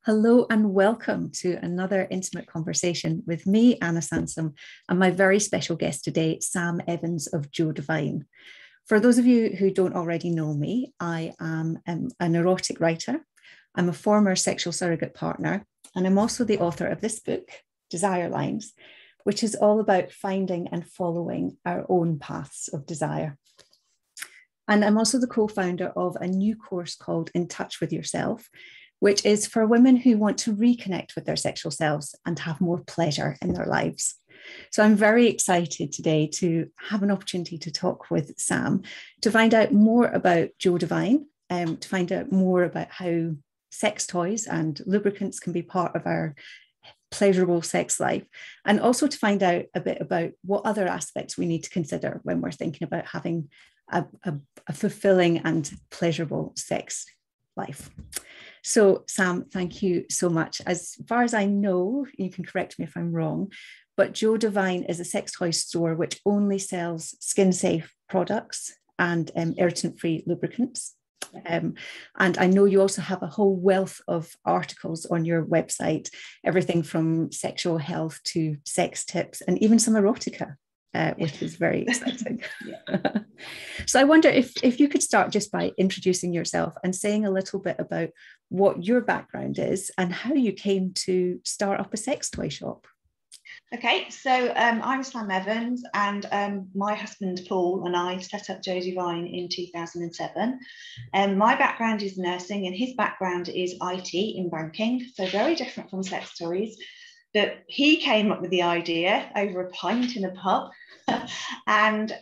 Hello and welcome to another intimate conversation with me, Anna Sansom, and my very special guest today, Sam Evans of Joe Divine. For those of you who don't already know me, I am an erotic writer. I'm a former sexual surrogate partner, and I'm also the author of this book, Desire Lines, which is all about finding and following our own paths of desire. And I'm also the co-founder of a new course called In Touch with Yourself, which is for women who want to reconnect with their sexual selves and have more pleasure in their lives. So I'm very excited today to have an opportunity to talk with Sam, to find out more about Joe Divine, to find out more about how sex toys and lubricants can be part of our pleasurable sex life, and also to find out a bit about what other aspects we need to consider when we're thinking about having a fulfilling and pleasurable sex life. So Sam, thank you so much. As far as I know, you can correct me if I'm wrong, but Joe Divine is a sex toy store which only sells skin-safe products and irritant-free lubricants. And I know you also have a whole wealth of articles on your website, everything from sexual health to sex tips and even some erotica, which is very exciting. So I wonder if you could start just by introducing yourself and saying a little bit about what your background is and how you came to start up a sex toy shop. Okay, so I'm Sam Evans, and my husband Paul and I set up Joe Divine in 2007. My background is nursing and his background is IT in banking, so very different from sex toys. But he came up with the idea over a pint in a pub. And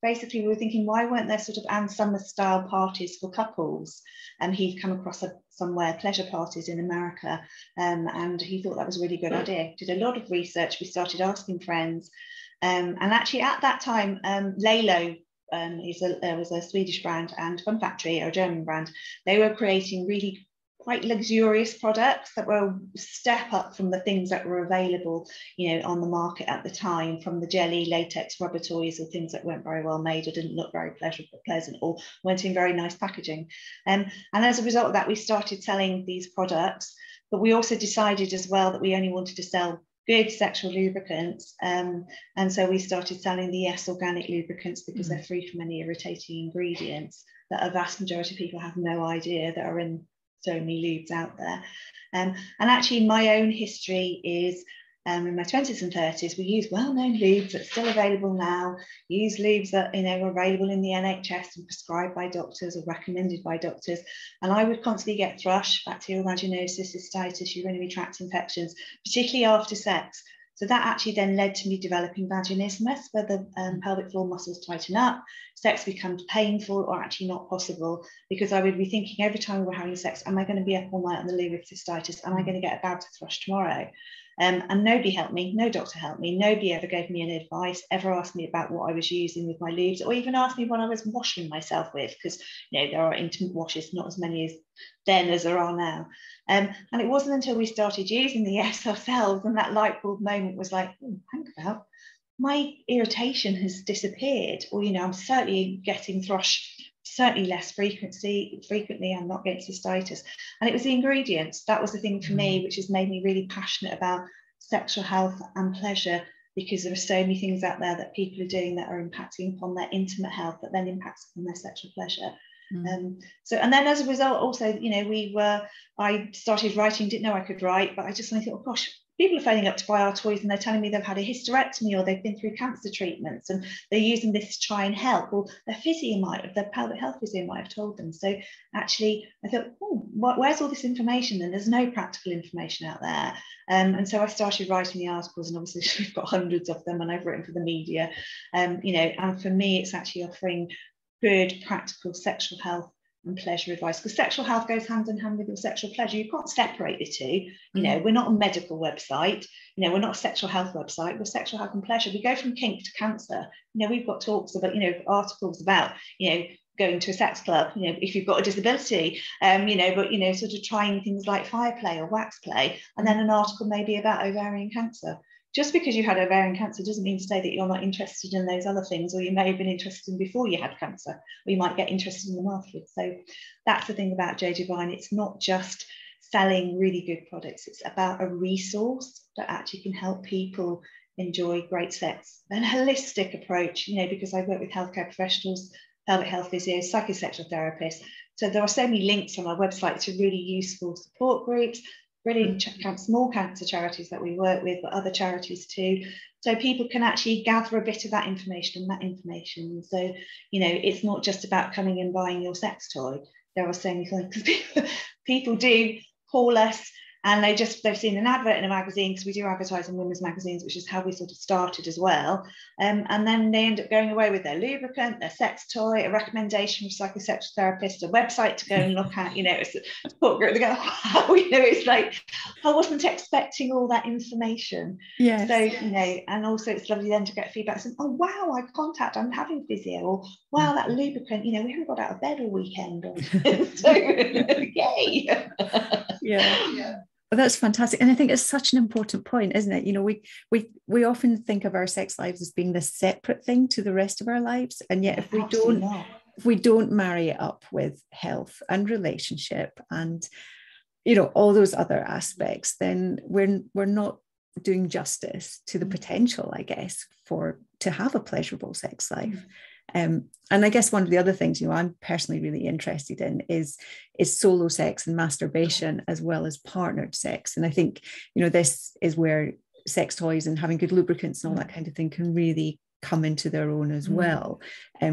basically we were thinking, why weren't there sort of Anne Summers style parties for couples? And he'd come across somewhere pleasure parties in America, and he thought that was a really good idea. Did a lot of research. We started asking friends, and actually at that time Lalo was a Swedish brand, and Fun Factory, or a German brand, they were creating really quite luxurious products that were a step up from the things that were available, on the market at the time, from the jelly, latex, rubber toys, or things that weren't very well made or didn't look very pleasant or weren't in very nice packaging. And as a result of that, we started selling these products, but we also decided as well that we only wanted to sell good sexual lubricants, and so we started selling the Yes organic lubricants because they're free from any irritating ingredients that a vast majority of people have no idea that are in so many lubes out there. And actually my own history is in my 20s and 30s, we use well-known lubes that's still available now, use lubes that are available in the NHS and prescribed by doctors or recommended by doctors. And I would constantly get thrush, bacterial vaginosis, cystitis, urinary tract infections, particularly after sex. So that actually then led to me developing vaginismus, where the pelvic floor muscles tighten up, sex becomes painful or actually not possible, because I would be thinking every time we were having sex, am I going to be up all night on the loo with cystitis? Am I going to get a bout of thrush tomorrow? And nobody helped me, no doctor helped me, nobody ever gave me any advice, ever asked me about what I was using with my lubes, or even asked me what I was washing myself with, because there are intimate washes, not as many as then as there are now. And it wasn't until we started using the Yes ourselves and that light bulb moment was like, hang about, my irritation has disappeared, or I'm certainly getting thrush, certainly less frequently. I'm not getting cystitis. And it was the ingredients. That was the thing for me, which has made me really passionate about sexual health and pleasure, because there are so many things out there that people are doing that are impacting upon their intimate health, that then impacts upon their sexual pleasure. And then as a result also, I started writing, didn't know I could write, but I just thought, oh gosh, people are phoning up to buy our toys and they're telling me they've had a hysterectomy or they've been through cancer treatments and they're using this to try and help, or their pelvic health physio might have told them. So actually I thought, where's all this information? And there's no practical information out there. And so I started writing the articles, and obviously we've got hundreds of them, and I've written for the media. And for me, it's actually offering good practical sexual health and pleasure advice, because sexual health goes hand in hand with your sexual pleasure. You can't separate the two. We're not a medical website, we're not a sexual health website, we're sexual health and pleasure. We go from kink to cancer. We've got talks about, articles about, going to a sex club, if you've got a disability, sort of trying things like fire play or wax play, and then an article maybe about ovarian cancer. Just because you had ovarian cancer doesn't mean to say that you're not interested in those other things, or you may have been interested in before you had cancer, or you might get interested in them afterwards. So that's the thing about Joe Divine. It's not just selling really good products. It's about a resource that actually can help people enjoy great sex. An holistic approach, because I work with healthcare professionals, pelvic health physios, psychosexual therapists. So there are so many links on our website to really useful support groups, brilliant small cancer charities that we work with, but other charities too. So people can actually gather a bit of that information. So, it's not just about coming and buying your sex toy. There are so many things, because people do call us and they've seen an advert in a magazine, because we do advertise in women's magazines, which is how we sort of started as well. And then they end up going away with their lubricant, their sex toy, a recommendation from a psychosexual therapist, a website to go and look at, it's a support group. They go, wow, it's like, I wasn't expecting all that information. Yes. So, and also it's lovely then to get feedback saying, oh, wow, I'm having physio, or wow, that lubricant, we haven't got out of bed all weekend. So, yay. Yeah. Well, that's fantastic. And I think it's such an important point, isn't it? We often think of our sex lives as being this separate thing to the rest of our lives. And yet if we don't marry it up with health and relationship and, all those other aspects, then we're not doing justice to the potential, I guess, to have a pleasurable sex life. And I guess one of the other things, I'm personally really interested in is solo sex and masturbation, as well as partnered sex. And I think, this is where sex toys and having good lubricants and all that kind of thing can really come into their own as well.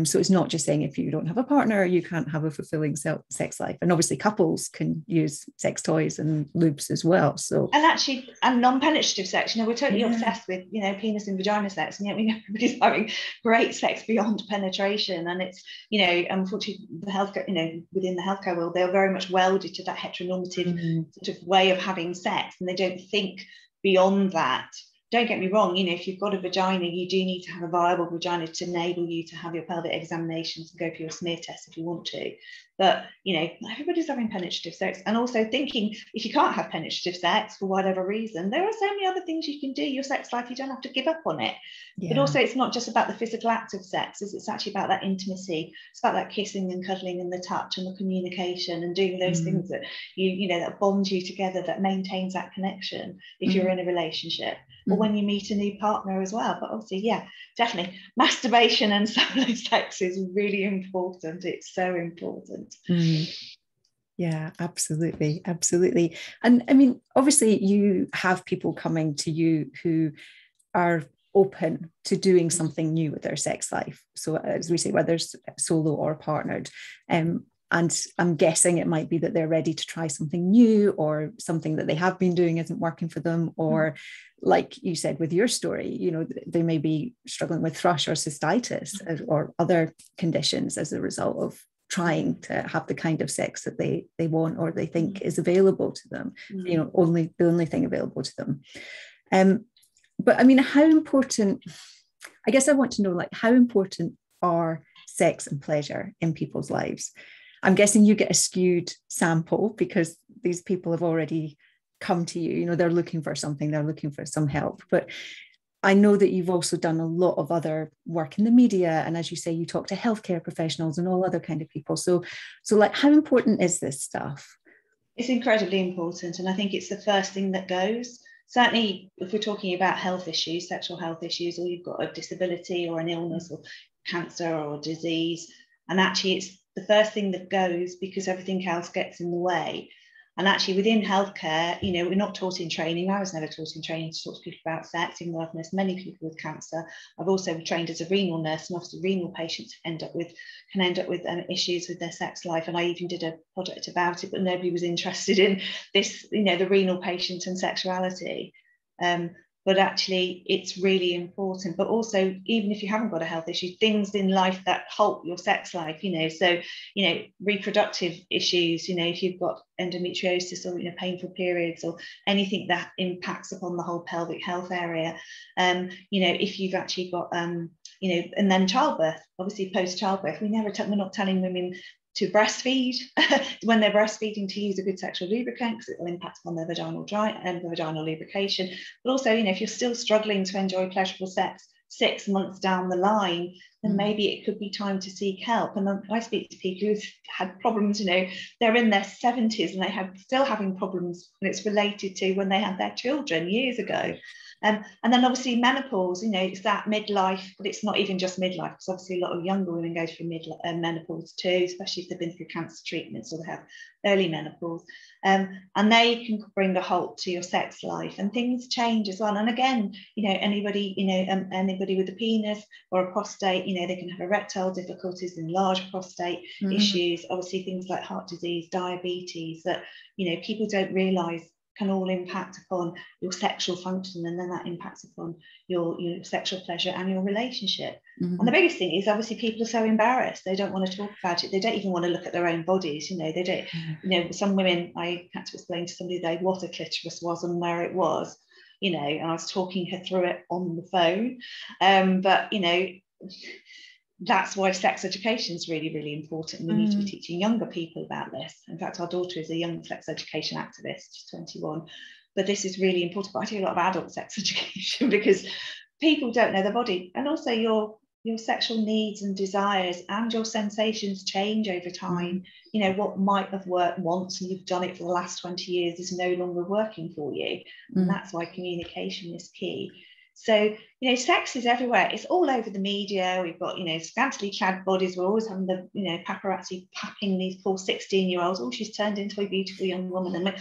So it's not just saying if you don't have a partner, you can't have a fulfilling sex life. And obviously couples can use sex toys and lubes as well. So and non-penetrative sex, we're totally obsessed with, penis and vagina sex, and yet we know everybody's having great sex beyond penetration. And it's, unfortunately, the healthcare, within the healthcare world, they're very much welded to that heteronormative sort of way of having sex, and they don't think beyond that. Don't get me wrong, if you've got a vagina, you do need to have a viable vagina to enable you to have your pelvic examinations and go for your smear test if you want to. But, everybody's having penetrative sex. And also thinking, if you can't have penetrative sex for whatever reason, there are so many other things you can do. Your sex life, you don't have to give up on it. Yeah. But also it's not just about the physical act of sex, it's actually about that intimacy. It's about that kissing and cuddling and the touch and the communication and doing those things that that bond you together, that maintains that connection if you're in a relationship. Or when you meet a new partner as well. But obviously, definitely masturbation and solo sex is really important. It's so important. Yeah, absolutely. And I mean, obviously you have people coming to you who are open to doing something new with their sex life. So as we say, whether it's solo or partnered, and I'm guessing it might be that they're ready to try something new, or something that they have been doing isn't working for them, or like you said with your story, they may be struggling with thrush or cystitis or other conditions as a result of trying to have the kind of sex that they want or they think is available to them, the only thing available to them. But I mean, how important, I guess I want to know, like, how important are sex and pleasure in people's lives? I'm guessing you get a skewed sample because these people have already come to you, they're looking for something, they're looking for some help. But I know that you've also done a lot of other work in the media. And as you say, you talk to healthcare professionals and all other kind of people. So like, how important is this stuff? It's incredibly important. And I think it's the first thing that goes. Certainly, if we're talking about health issues, sexual health issues, or you've got a disability or an illness or cancer or disease, and actually it's the first thing that goes because everything else gets in the way. And actually within healthcare, we're not taught in training. I was never taught in training to talk to people about sex, even though I've nursed many people with cancer. I've also trained as a renal nurse, and obviously renal patients can end up with issues with their sex life. And I even did a project about it, but nobody was interested in this, the renal patient and sexuality. But actually it's really important. But also, even if you haven't got a health issue, things in life that halt your sex life, so reproductive issues, if you've got endometriosis or painful periods or anything that impacts upon the whole pelvic health area, if you've actually got and then childbirth, obviously post childbirth, we're not telling women to breastfeed when they're breastfeeding, to use a good sexual lubricant, because it will impact on their vaginal lubrication. But also, if you're still struggling to enjoy pleasurable sex, 6 months down the line, then maybe it could be time to seek help. And I speak to people who've had problems, you know, they're in their 70s and they have still having problems, and it's related to when they had their children years ago. And then obviously menopause, you know, it's that midlife, but it's not even just midlife, because obviously a lot of younger women go through menopause too, especially if they've been through cancer treatments or they have early menopause. And they can bring a halt to your sex life, and things change as well. And again, you know, anybody with a penis or a prostate, you know, they can have erectile difficulties, enlarged prostate issues, obviously things like heart disease, diabetes, that, you know, people don't realise can all impact upon your sexual function, and then that impacts upon your sexual pleasure and your relationship. And the biggest thing is obviously people are so embarrassed, they don't want to talk about it, they don't even want to look at their own bodies, you know, they don't, you know, some women, I had to explain to somebody today what a clitoris was and where it was, you know, and I was talking her through it on the phone, but you know, that's why sex education is really, really important. We need to be teaching younger people about this. In fact, our daughter is a young sex education activist, she's 21. But this is really important. But I do a lot of adult sex education because people don't know their body. And also your sexual needs and desires and your sensations change over time. You know, what might have worked once and you've done it for the last 20 years is no longer working for you. And that's why communication is key. So, you know, sex is everywhere. It's all over the media. We've got, you know, scantily clad bodies. We're always having the, you know, paparazzi papping these poor 16-year-olds. Oh, she's turned into a beautiful young woman. And,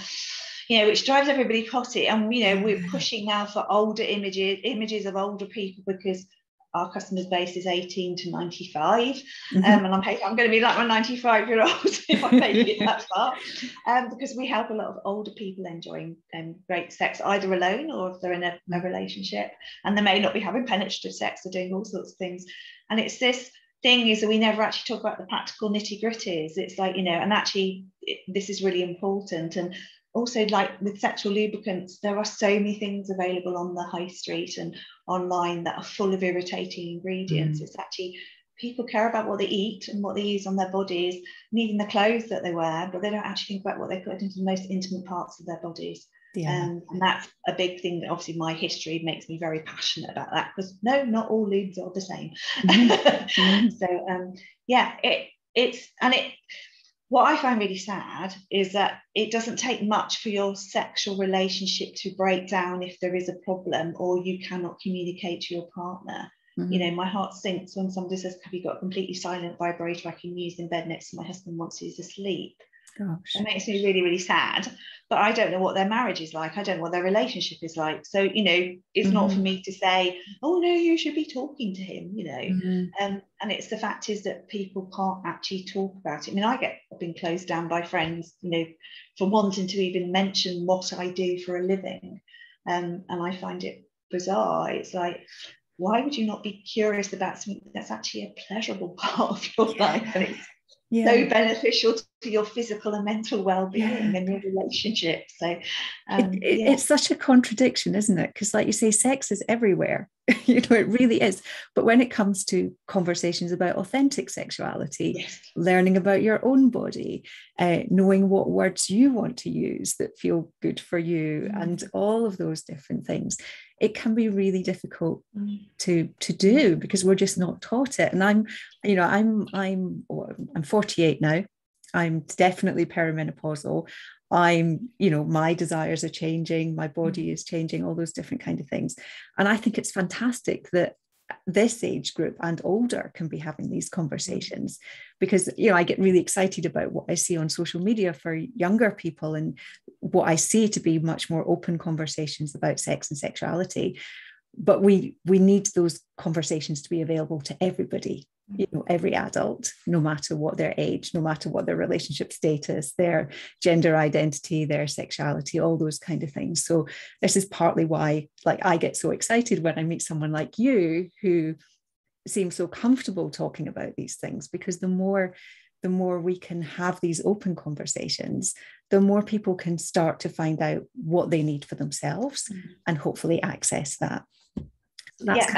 you know, which drives everybody potty. And, you know, we're pushing now for older images of older people, because our customer base is 18 to 95. And I'm going to be like my 95-year-old if I make it that far, because we help a lot of older people enjoying great sex, either alone or if they're in a relationship, and they may not be having penetrative sex, they're doing all sorts of things. And it's this thing is that we never actually talk about the practical nitty-gritties. It's like, you know, and actually this is really important. And also, like with sexual lubricants, there are so many things available on the high street and online that are full of irritating ingredients. It's actually, people care about what they eat and what they use on their bodies, and even the clothes that they wear, but they don't actually think about what they put into the most intimate parts of their bodies. And that's a big thing that obviously my history makes me very passionate about that, because no, not all lubes are the same. So yeah, what I find really sad is that it doesn't take much for your sexual relationship to break down if there is a problem or you cannot communicate to your partner. You know, my heart sinks when somebody says, have you got a completely silent vibrator I can use in bed next to my husband once he's asleep? Gosh. It makes me really, really sad. But I don't know what their marriage is like. I don't know what their relationship is like. So, you know, it's not for me to say, oh, no, you should be talking to him, you know. And it's the fact is that people can't actually talk about it. I mean, I've been closed down by friends, you know, for wanting to even mention what I do for a living. And I find it bizarre. It's like, why would you not be curious about something that's actually a pleasurable part of your life? And it's so beneficial to your physical and mental well-being and your relationship. So it's such a contradiction, isn't it? Because like you say, sex is everywhere. You know, it really is. But when it comes to conversations about authentic sexuality, learning about your own body, knowing what words you want to use that feel good for you, and all of those different things, it can be really difficult to do, because we're just not taught it. And I'm 48 now. I'm definitely perimenopausal. My desires are changing, my body is changing, all those different kind of things. And I think it's fantastic that this age group and older can be having these conversations, because, you know, I get really excited about what I see on social media for younger people and what I see to be much more open conversations about sex and sexuality. But we need those conversations to be available to everybody, you know, every adult, no matter what their age, no matter what their relationship status, their gender identity, their sexuality, all those kind of things. So this is partly why, like, I get so excited when I meet someone like you who seems so comfortable talking about these things, because the more we can have these open conversations, the more people can start to find out what they need for themselves and hopefully access that. So that's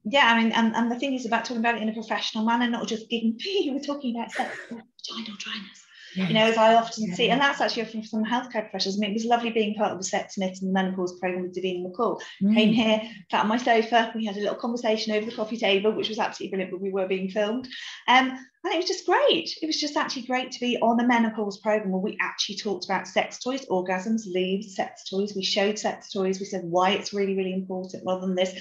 yeah, I mean, and the thing is about talking about it in a professional manner, not just giving, we're talking about sex, vaginal dryness. You know, as I often see, and that's actually from some healthcare professionals. I mean, it was lovely being part of the Sex Knit and the menopause program with Davina McCall. Came here, sat on my sofa, we had a little conversation over the coffee table, which was absolutely brilliant, but we were being filmed. And it was just great. It was just actually great to be on a menopause program where we actually talked about sex toys, orgasms, leaves, sex toys. We showed sex toys. We said why it's really, really important, rather than this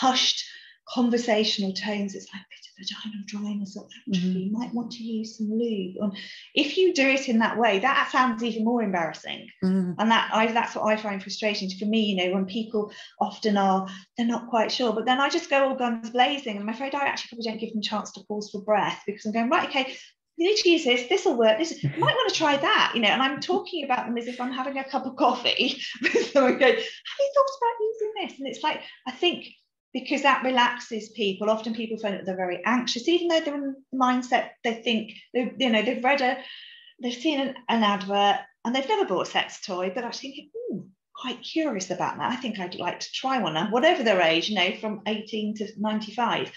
hushed conversational tones. It's like a bit of vaginal dryness, or actually you might want to use some lube. And if you do it in that way, that sounds even more embarrassing. And that's what I find frustrating for me. You know, when people often they're not quite sure, but then I just go all guns blazing, and I'm afraid I actually probably don't give them a chance to pause for breath, because I'm going, right, okay, you need to use this will work, you might want to try that, you know. And I'm talking about them as if I'm having a cup of coffee with someone going, have you thought about using this? And it's like, I think because that relaxes people. Often people find that they're very anxious, even though they're in the mindset, they think, they've seen an advert and they've never bought a sex toy, but actually thinking, quite curious about that. I think I'd like to try one, whatever their age, you know, from 18 to 95.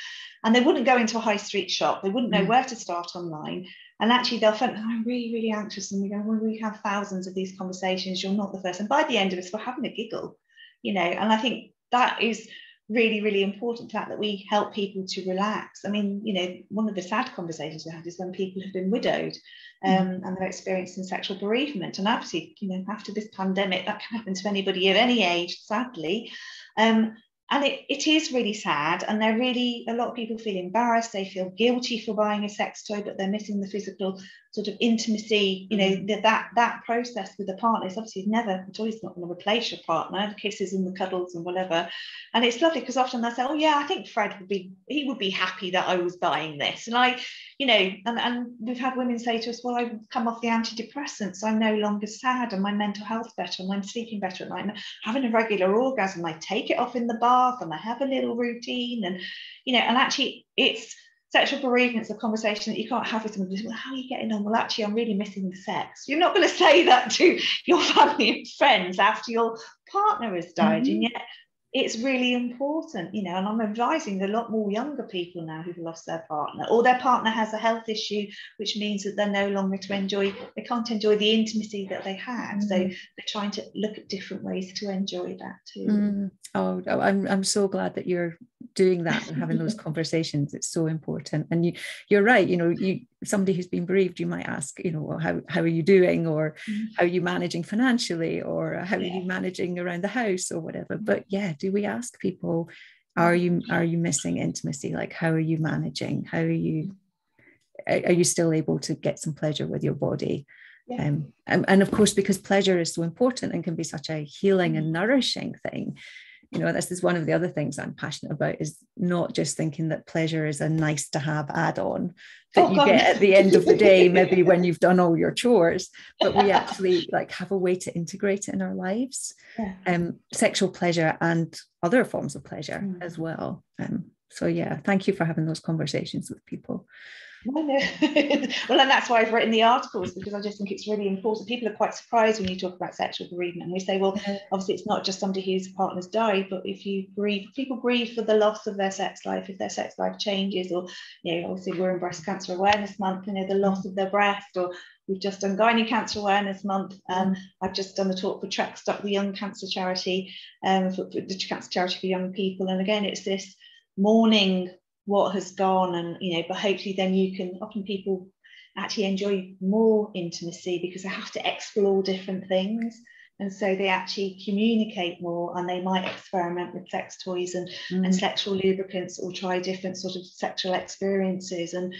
And they wouldn't go into a high street shop. They wouldn't know where to start online. And actually they'll find, I'm really, really anxious. And we go, well, we have thousands of these conversations. You're not the first. And by the end of it, we're having a giggle, you know. And I think that is really, really important, fact that we help people to relax. I mean, you know, one of the sad conversations we had is when people have been widowed and they're experiencing sexual bereavement. And obviously, you know, after this pandemic, that can happen to anybody of any age, sadly. And it is really sad, and a lot of people feel embarrassed. They feel guilty for buying a sex toy, but they're missing the physical sort of intimacy, you know, that process with a partner is obviously a toy's not going to replace your partner, the kisses and the cuddles and whatever. And it's lovely because often they say, oh yeah, I think Fred would be happy that I was buying this. And I, you know, and we've had women say to us, well, I've come off the antidepressants, I'm no longer sad, and my mental health's better, and I'm sleeping better at night, and I'm having a regular orgasm, I take it off in the bath, and I have a little routine. And, you know, and actually it's sexual bereavement's a conversation that you can't have with somebody. Well, how are you getting on? Well, actually, I'm really missing the sex. You're not going to say that to your family and friends after your partner has died. And yet it's really important, you know. And I'm advising a lot more younger people now who've lost their partner, or their partner has a health issue, which means that they're no longer they can't enjoy the intimacy that they had. So they're trying to look at different ways to enjoy that too. Oh, I'm so glad that you're doing that and having those conversations. It's so important. And you're right, you know, somebody who's been bereaved, you might ask, you know, well, how are you doing, or how are you managing financially, or how are you managing around the house, or whatever. But yeah, do we ask people, are you missing intimacy? Like, how are you managing? How are you still able to get some pleasure with your body? And of course, because pleasure is so important and can be such a healing and nourishing thing, you know, this is one of the other things I'm passionate about, is not just thinking that pleasure is a nice to have add-on that you get at the end of the day, maybe when you've done all your chores, but we actually like have a way to integrate it in our lives, sexual pleasure and other forms of pleasure as well. So yeah, thank you for having those conversations with people. Well, and that's why I've written the articles, because I just think it's really important. People are quite surprised when you talk about sexual bereavement, and we say, well, obviously it's not just somebody whose partner's died, but if you grieve, people grieve for the loss of their sex life, if their sex life changes, or, you know, obviously we're in Breast Cancer Awareness Month, you know, the loss of their breast, or we've just done Gynae Cancer Awareness Month. I've just done a talk for Trek Stop, the young cancer charity, for the cancer charity for young people, and again, it's this mourning what has gone, and, you know, but hopefully then you can, often people actually enjoy more intimacy because they have to explore different things, and so they actually communicate more, and they might experiment with sex toys and sexual lubricants, or try different sort of sexual experiences. And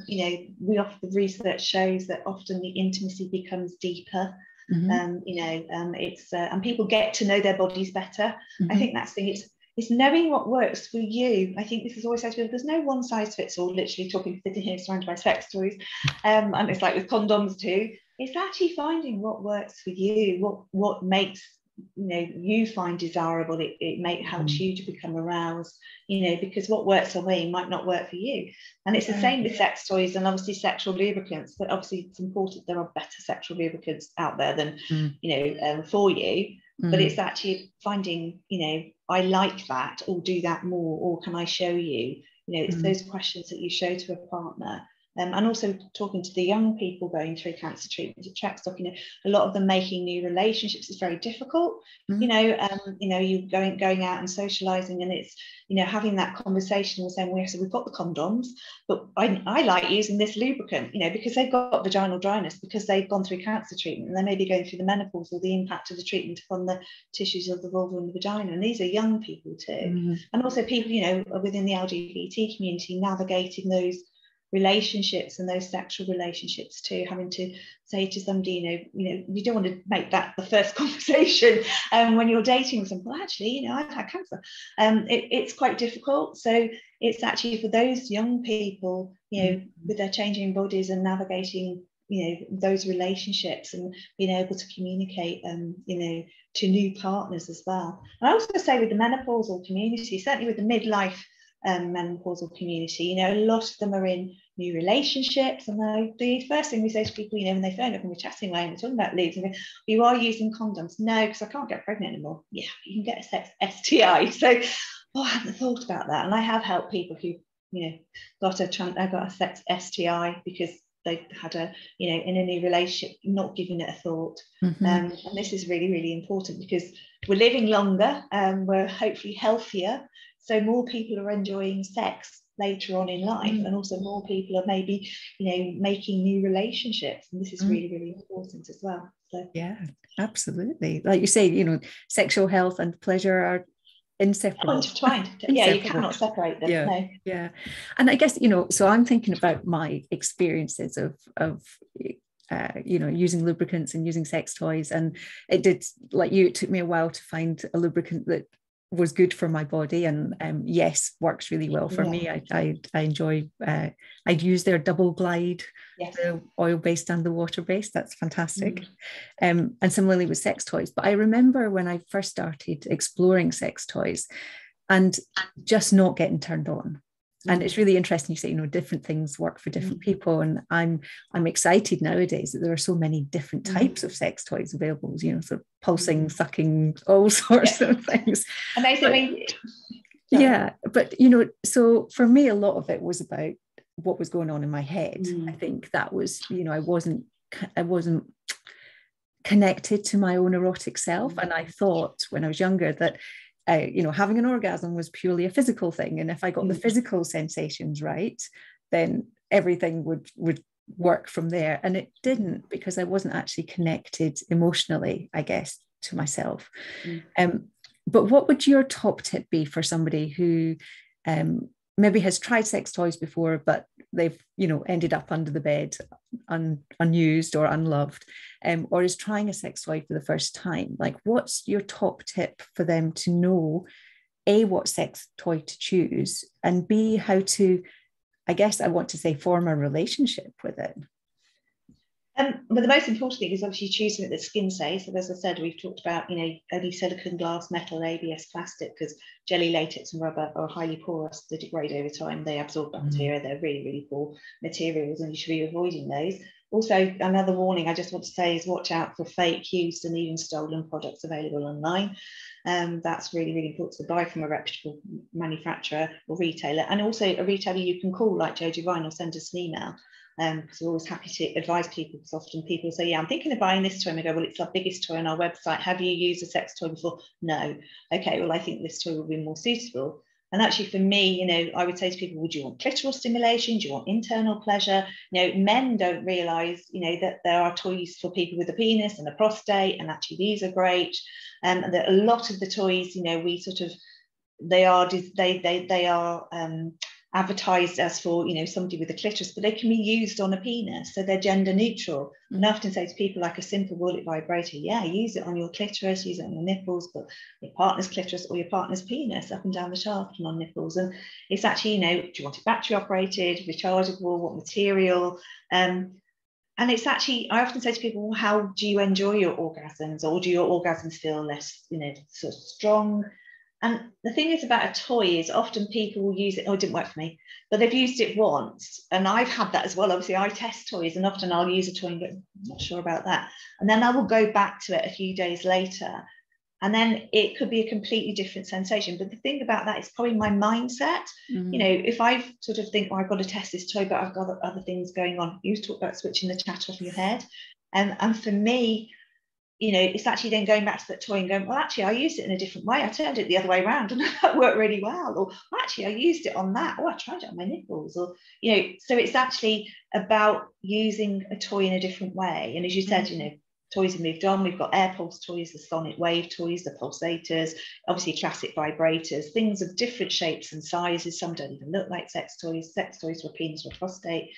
you know, the research shows that often the intimacy becomes deeper. You know, it's and people get to know their bodies better. I think that's the thing. It's knowing what works for you. I think this is always said to people, there's no one size fits all, literally talking, sitting here surrounded by sex toys. And it's like with condoms too. It's actually finding what works for you, what makes, you know, you find desirable. It helps you to become aroused, you know, because what works for me might not work for you. And it's the same with sex toys and obviously sexual lubricants, but obviously it's important there are better sexual lubricants out there than, you know, for you. But it's actually finding, you know, I like that, or do that more, or can I show you? You know, it's those questions that you show to a partner And also talking to the young people going through cancer treatment at Trackstock, a lot of them making new relationships is very difficult. You going out and socializing, and it's, having that conversation and saying, so we've got the condoms, but I like using this lubricant, because they've got vaginal dryness, because they've gone through cancer treatment, and they may be going through the menopause or the impact of the treatment upon the tissues of the vulva and the vagina. And these are young people too. And also people, within the LGBT community, navigating those relationships and those sexual relationships too, having to say to somebody, you don't want to make that the first conversation when you're dating with someone. Well, actually, I've had cancer. It's quite difficult. So it's actually for those young people, with their changing bodies and navigating, those relationships and being able to communicate, to new partners as well. And I also say with the menopausal community, certainly with the midlife menopausal community, a lot of them are in new relationships, and the first thing we say to people, when they phone up and we're chatting away and we're talking about leads, and you are using condoms? No, because I can't get pregnant anymore. Yeah, you can get a sex STI. So I hadn't thought about that, and I have helped people who got a sex STI because they had in a new relationship, not giving it a thought. And this is really, really important, because we're living longer, we're hopefully healthier, so more people are enjoying sex later on in life, and also more people are maybe making new relationships, and this is really, really important as well. So yeah, absolutely, like you say, sexual health and pleasure are inseparable. Intertwined. Yeah, you cannot separate them. Yeah. And I guess, so I'm thinking about my experiences of using lubricants and using sex toys, and it did, like you, it took me a while to find a lubricant that was good for my body, and yes, works really well for me. I enjoy, I'd use their double glide, the oil-based and the water-based. That's fantastic. And similarly with sex toys. But I remember when I first started exploring sex toys and just not getting turned on. And it's really interesting, you say, different things work for different people. And I'm excited nowadays that there are so many different types of sex toys available, so pulsing, sucking, all sorts of things. Amazing. But so for me, a lot of it was about what was going on in my head. I think that was, I wasn't connected to my own erotic self. And I thought when I was younger that having an orgasm was purely a physical thing. And if I got the physical sensations right, then everything would work from there. And it didn't, because I wasn't actually connected emotionally, I guess, to myself. But what would your top tip be for somebody who maybe has tried sex toys before, but they've, ended up under the bed, unused or unloved, or is trying a sex toy for the first time? Like, what's your top tip for them to know, A, what sex toy to choose, and B, how to, I guess I want to say, form a relationship with it? But the most important thing is obviously choosing it that's skin safe. So as I said, we've talked about, only silicone, glass, metal, ABS, plastic, because jelly, latex and rubber are highly porous. They degrade over time. They absorb bacteria. They're really, really poor materials, and you should be avoiding those. Also, another warning I just want to say is watch out for fake, used and even stolen products available online. That's really, really important to buy from a reputable manufacturer or retailer, and also a retailer you can call, like Joe Divine, or send us an email. Because we're always happy to advise people, because often people say, I'm thinking of buying this toy, and we go, well, it's our biggest toy on our website. Have you used a sex toy before? No. Okay, well, I think this toy will be more suitable. And actually for me, I would say to people, would you want clitoral stimulation? Do you want internal pleasure? Men don't realise, that there are toys for people with a penis and a prostate, and actually these are great. And that a lot of the toys, we sort of, they are advertised as for somebody with a clitoris, but they can be used on a penis, so they're gender neutral. And I often say to people, like a simple wallet vibrator, use it on your clitoris, use it on your nipples, but your partner's clitoris or your partner's penis up and down the shaft and on nipples. And it's actually, do you want it battery operated, rechargeable, what material? And it's actually, I often say to people, well, how do you enjoy your orgasms, or do your orgasms feel less sort of strong? And the thing is about a toy is often people will use it, it didn't work for me, but they've used it once. And I've had that as well. Obviously, I test toys, and often I'll use a toy and go, I'm not sure about that. And then I will go back to it a few days later. And then it could be a completely different sensation. But the thing about that is probably my mindset. You know, if I sort of think, oh, I've got to test this toy, but I've got other things going on. You talk about switching the chat off in your head. And for me, you know, it's actually then going back to that toy and going, well, actually, I used it in a different way. I turned it the other way around and that worked really well. Or actually, I used it on that. Oh, I tried it on my nipples. Or, you know, so it's actually about using a toy in a different way. And as you said, you know, toys have moved on. We've got air pulse toys, the sonic wave toys, the pulsators, obviously classic vibrators, things of different shapes and sizes. Some don't even look like sex toys for penis or prostate.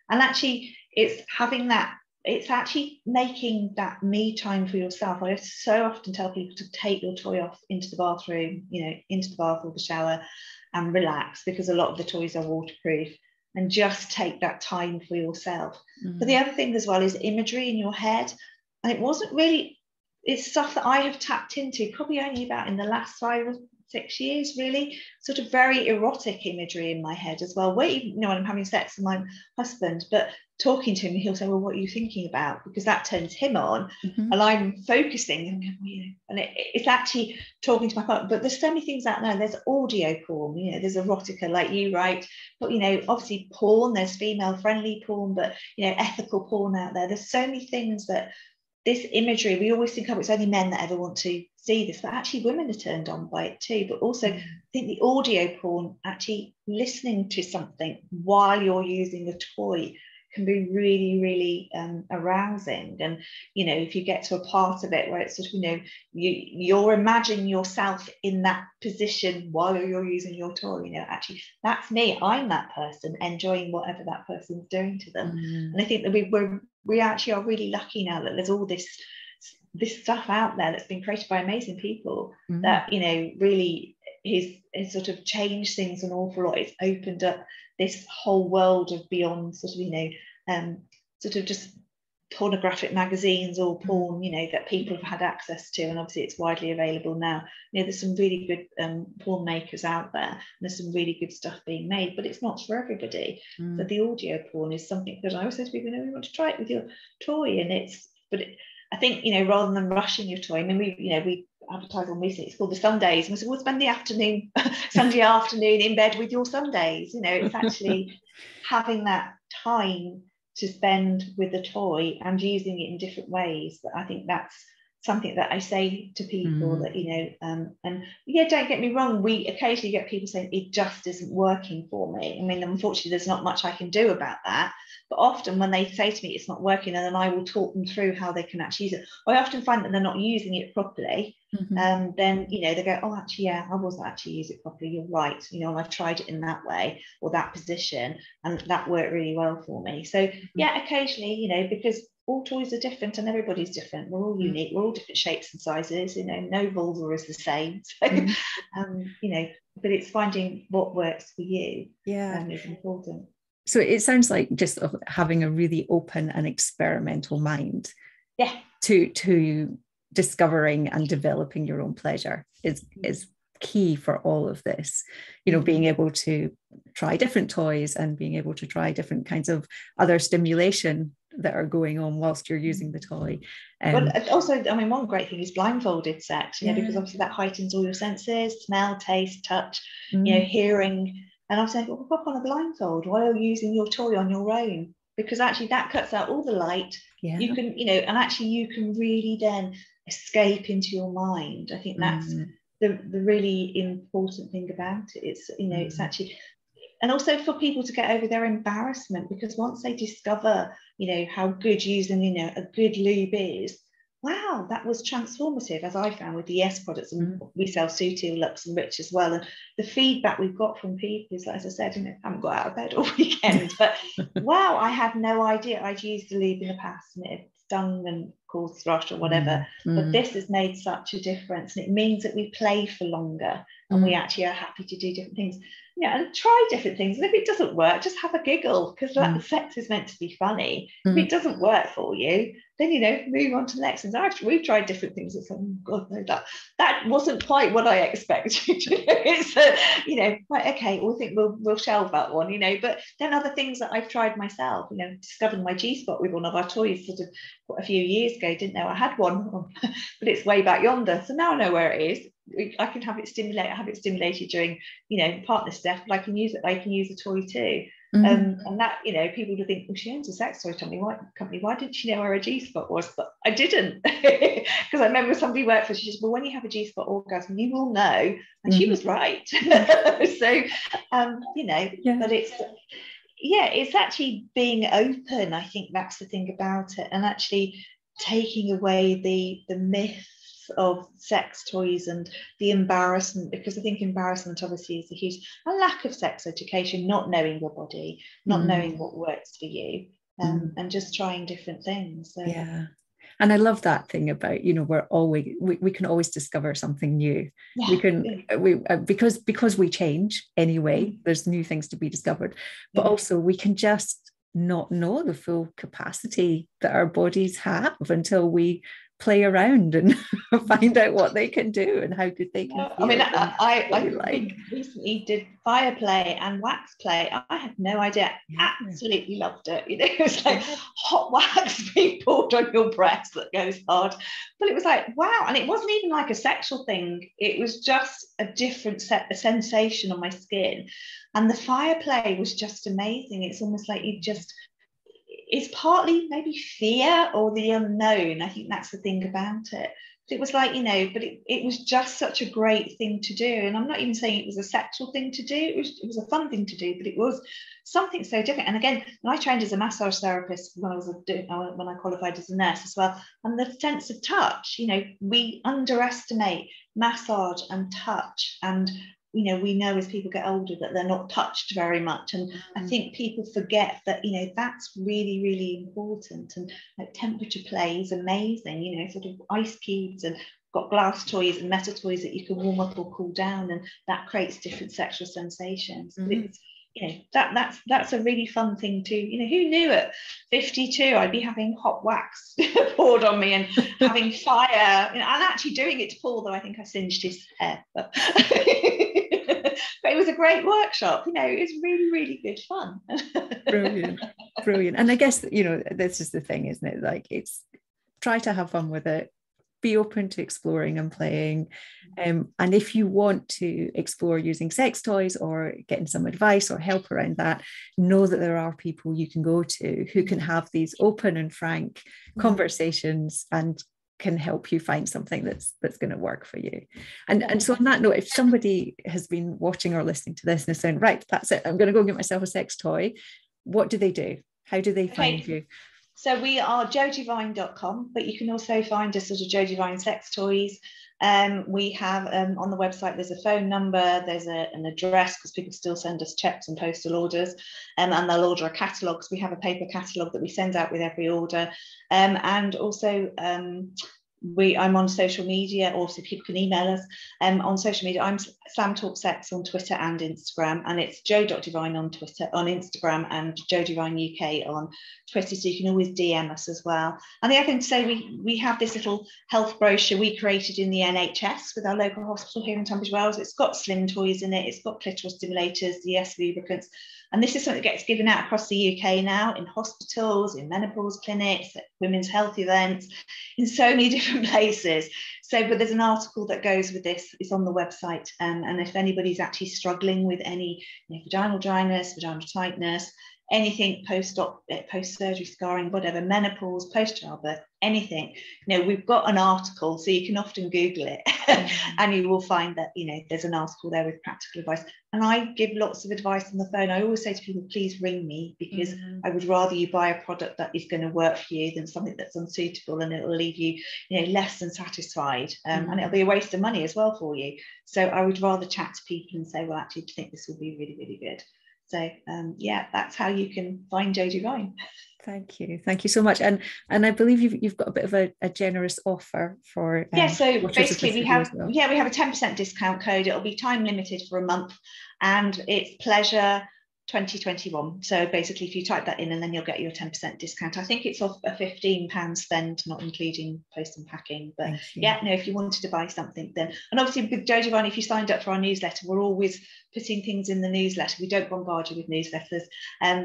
And actually, it's having that, it's actually making that me time for yourself. I so often tell people to take your toy off into the bathroom, you know, into the bath or the shower and relax, because a lot of the toys are waterproof, and just take that time for yourself. But the other thing as well is imagery in your head. And it wasn't really, it's stuff that I have tapped into probably only about in the last 5 or 6 years, really, sort of very erotic imagery in my head as well. Where, you know, when I'm having sex with my husband, but talking to him, he'll say, well, what are you thinking about? Because that turns him on, and I'm focusing, and, you know, and it's actually talking to my partner. But there's so many things out there. There's audio porn, you know, there's erotica like you write, but, you know, obviously porn, there's female friendly porn, but, you know, ethical porn out there. There's so many things that this imagery, we always think, oh, it's only men that ever want to see this, but actually women are turned on by it too. But also I think the audio porn, actually listening to something while you're using a toy, can be really, really arousing. And, you know, if you get to a part of it where it's sort of, you know, you're imagining yourself in that position while you're using your toy, you know, actually that's me, I'm that person enjoying whatever that person's doing to them. And I think that we actually are really lucky now that there's all this stuff out there that's been created by amazing people that, you know, really is sort of changed things an awful lot. It's opened up this whole world of beyond sort of, you know, sort of just pornographic magazines or porn, you know, that people have had access to, and obviously it's widely available now. You know, there's some really good porn makers out there, and there's some really good stuff being made, but it's not for everybody. So the audio porn is something that I always say to people, you know, we want to try it with your toy, and I think, you know, rather than rushing your toy, I mean, we advertised on recently, it's called the Sundays, and we said, we'll spend the afternoon, Sunday afternoon in bed with your Sundays. You know, it's actually having that time to spend with the toy and using it in different ways. But I think that's something that I say to people that, you know, and yeah, don't get me wrong, we occasionally get people saying it just isn't working for me. I mean, unfortunately, there's not much I can do about that. But often when they say to me it's not working, and then I will talk them through how they can actually use it, I often find that they're not using it properly. Then, you know, they go, oh, actually, yeah, I wasn't actually using it properly, you're right, you know, and I've tried it in that way or that position, and that worked really well for me. So yeah, occasionally, you know, because all toys are different and everybody's different, we're all unique, we're all different shapes and sizes, you know, no vulva is the same. So you know, but it's finding what works for you is important. So it sounds like just having a really open and experimental mind to discovering and developing your own pleasure is key for all of this. You know, being able to try different toys and being able to try different kinds of other stimulation that are going on whilst you're using the toy. But also, I mean, one great thing is blindfolded sex, you know, because obviously that heightens all your senses, smell, taste, touch, you know, hearing. And I'm saying, well, pop on a blindfold while you're using your toy on your own, because actually that cuts out all the light. You can, you know, and actually you can really then escape into your mind. I think that's the really important thing about it. It's, you know, it's actually, and also for people to get over their embarrassment, because once they discover, you know, how good using, you know, a good lube is, wow, that was transformative, as I found with the Yes products, and we sell Sutil, Lux and Rich as well. And the feedback we've got from people is, like, as I said, you know, I haven't got out of bed all weekend, but wow, I had no idea. I'd used the lube in the past and it had stung and caused thrush or whatever, but this has made such a difference, and it means that we play for longer and we actually are happy to do different things. Yeah, and try different things. And if it doesn't work, just have a giggle, because like, sex is meant to be funny. If it doesn't work for you, then, you know, move on to the next things. Actually, we've tried different things. It's like, oh God, no, that wasn't quite what I expected. It's you know, right, okay, we'll think we'll shelve that one, you know. But then other things that I've tried myself, you know, discovering my G-spot with one of our toys sort of a few years ago, didn't know I had one, but it's way back yonder. So now I know where it is. I can have it stimulated during, partner stuff, but I can use a toy too. And that, people would think, well, she owns a sex toy company. Why didn't she know where a G-spot was? But I didn't, because I remember somebody worked for. She said, well, when you have a G-spot orgasm, you will know, and she was right. So, but it's actually being open. I think that's the thing about it, and actually taking away the myths of sex toys and the embarrassment, because I think embarrassment obviously is a huge lack of sex education, not knowing your body, not knowing what works for you, and just trying different things. So. Yeah. And I love that thing about, we can always discover something new. Because we change anyway, there's new things to be discovered, but also we can just not know the full capacity that our bodies have until we play around and find out what they can do and how good they can feel. I mean, I recently did fire play and wax play. I had no idea. Absolutely loved it. It was like hot wax being poured on your breast that goes hard. But it was like, wow. And it wasn't even like a sexual thing. It was just a different sensation on my skin. And the fire play was just amazing. It's almost like it's partly maybe fear or the unknown. I think that's the thing about it. It was like, but it was just such a great thing to do. And I'm not even saying it was a sexual thing to do. It was a fun thing to do, but it was something so different. And again, when I trained as a massage therapist, when I qualified as a nurse as well, and the sense of touch, we underestimate massage and touch, and we know as people get older that they're not touched very much, and I think people forget that that's really, really important. And like temperature play is amazing, sort of ice cubes, and got glass toys and metal toys that you can warm up or cool down, and that creates different sexual sensations. But it's that's a really fun thing too. Who knew at 52 I'd be having hot wax poured on me and having fire, and actually doing it to Paul, though I think I singed his hair, but but it was a great workshop. It was really, really good fun. Brilliant. And I guess this is the thing, isn't it? Like, it's try to have fun with it, be open to exploring and playing, and if you want to explore using sex toys or getting some advice or help around that, know that there are people you can go to who can have these open and frank conversations and can help you find something that's going to work for you. And so on that note, if somebody has been watching or listening to this and is saying, right, that's it, I'm going to go get myself a sex toy, what do they do? How do they find you? So we are joedivine.com, but you can also find us at Joe Divine Sex Toys. We have on the website, there's a phone number, there's an address, because people still send us checks and postal orders, and they'll order a catalogue, because we have a paper catalogue that we send out with every order. And also I'm on social media, also people can email us on social media. I'm Slam Talk Sex on Twitter and Instagram, and it's joe.divine on Instagram, and Joe Divine UK on Twitter, so you can always DM us as well. And the other thing to say, we have this little health brochure we created in the NHS with our local hospital here in Tunbridge Wells. It's got slim toys in it, it's got clitoral stimulators, the lubricants, and this is something that gets given out across the UK now, in hospitals, in menopause clinics, at women's health events, in so many different places. So, but there's an article that goes with this. It's on the website, and if anybody's actually struggling with any vaginal dryness, vaginal tightness, anything post-surgery scarring, whatever, menopause, post-childbirth, anything, we've got an article, so you can often Google it and you will find that there's an article there with practical advice. And I give lots of advice on the phone. I always say to people, please ring me, because I would rather you buy a product that is going to work for you than something that's unsuitable and it'll leave you less than satisfied, and it'll be a waste of money as well for you. So I would rather chat to people and say, well, actually, I think this will be really, really good. So that's how you can find Joe Divine. Thank you so much. And I believe you've got a bit of a generous offer for so basically we have a 10% discount code. It'll be time limited for a month, and it's pleasure, 2021. So basically, if you type that in, and then you'll get your 10% discount. I think it's off a £15 spend, not including post and packing. But yeah, no, if you wanted to buy something, then, and obviously with Joe Divine, if you signed up for our newsletter, we're always putting things in the newsletter. We don't bombard you with newsletters,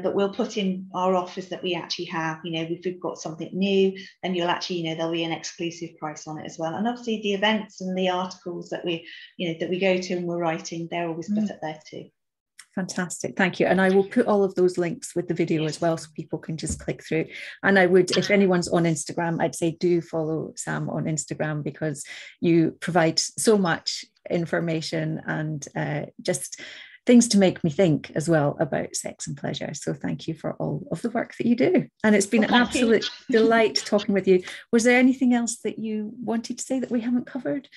but we'll put in our offers that we actually have. You know, if we've got something new, then you'll actually, you know, there'll be an exclusive price on it as well. And obviously the events and the articles that we, you know, that we go to and we're writing, they're always put up there too. Fantastic. Thank you. And I will put all of those links with the video as well, so people can just click through. And I would, if anyone's on Instagram, I'd say do follow Sam on Instagram, because you provide so much information and just things to make me think as well about sex and pleasure. So thank you for all of the work that you do. And it's been an absolute delight talking with you. Was there anything else that you wanted to say that we haven't covered?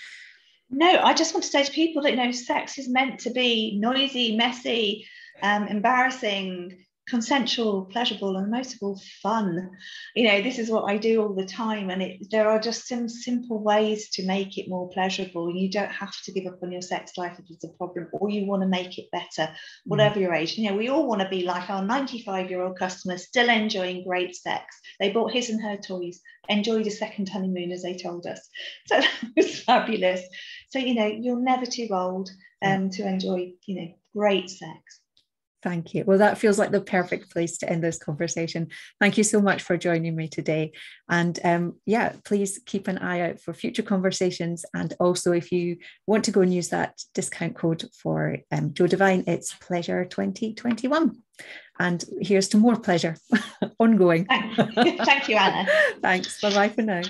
No, I just want to say to people that, you know, sex is meant to be noisy, messy, embarrassing, consensual, pleasurable, and most of all, fun. You know, this is what I do all the time, and there are just some simple ways to make it more pleasurable. You don't have to give up on your sex life if it's a problem, or you want to make it better, whatever your age. You know, we all want to be like our 95-year-old customer, still enjoying great sex. They bought his and her toys, enjoyed a second honeymoon, as they told us. So that was fabulous. So, you know, you're never too old to enjoy, you know, great sex. Thank you. Well, that feels like the perfect place to end this conversation. Thank you so much for joining me today. And yeah, please keep an eye out for future conversations. And also, if you want to go and use that discount code for Joe Divine, it's Pleasure 2021. And here's to more pleasure ongoing. Thank you, Anna. Thanks. Bye-bye for now.